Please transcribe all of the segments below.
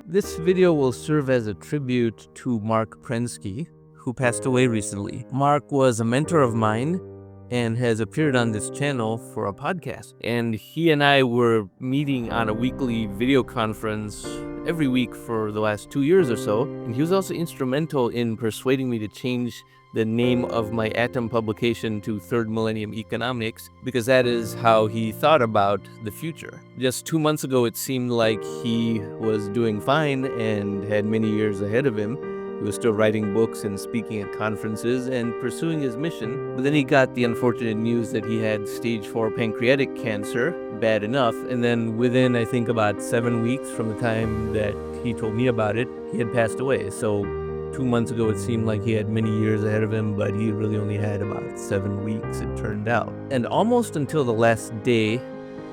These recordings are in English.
This video will serve as a tribute to Marc Prensky, who passed away recently. Marc was a mentor of mine and has appeared on this channel for a podcast. And he and I were meeting on a weekly video conference every week for the last 2 years or so. And he was also instrumental in persuading me to change the name of my Atom publication to Third Millennium Economics, because that is how he thought about the future. Just 2 months ago, it seemed like he was doing fine and had many years ahead of him. He was still writing books and speaking at conferences and pursuing his mission. But then he got the unfortunate news that he had stage 4 pancreatic cancer, bad enough. And then within, I think, about 7 weeks from the time that he told me about it, he had passed away. So 2 months ago, it seemed like he had many years ahead of him, but he really only had about 7 weeks, it turned out. And almost until the last day,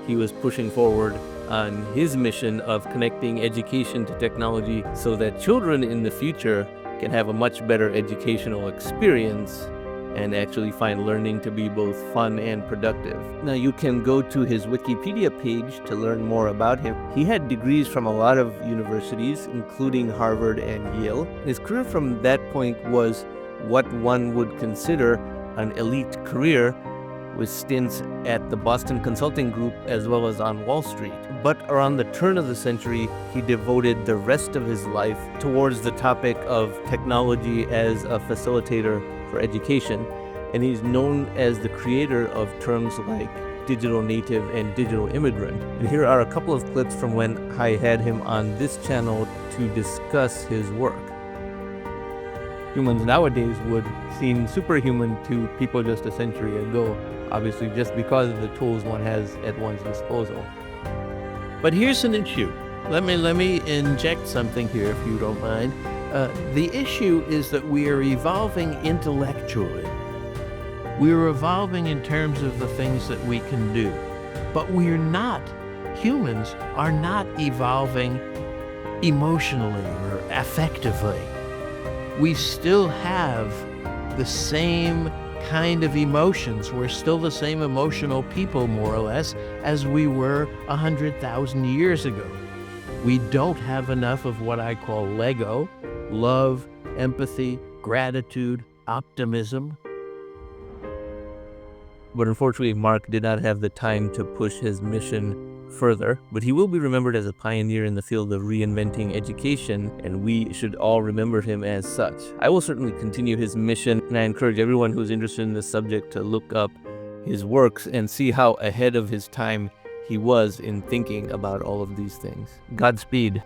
he was pushing forward on his mission of connecting education to technology so that children in the future can have a much better educational experience and actually find learning to be both fun and productive. Now, you can go to his Wikipedia page to learn more about him. He had degrees from a lot of universities, including Harvard and Yale. His career from that point was what one would consider an elite career, with stints at the Boston Consulting Group as well as on Wall Street. But around the turn of the century, he devoted the rest of his life towards the topic of technology as a facilitator for education, and he's known as the creator of terms like digital native and digital immigrant. And here are a couple of clips from when I had him on this channel to discuss his work. Humans nowadays would seem superhuman to people just a century ago, obviously just because of the tools one has at one's disposal. But here's an issue. Let me inject something here, if you don't mind. The issue is that we are evolving intellectually. We are evolving in terms of the things that we can do. But we're not, humans are not evolving emotionally or affectively. We still have the same kind of emotions. We're still the same emotional people, more or less, as we were 100,000 years ago. We don't have enough of what I call Lego: love, empathy, gratitude, optimism. But unfortunately, Marc did not have the time to push his mission further, but he will be remembered as a pioneer in the field of reinventing education, and we should all remember him as such. I will certainly continue his mission, and I encourage everyone who's interested in this subject to look up his works and see how ahead of his time he was in thinking about all of these things. Godspeed.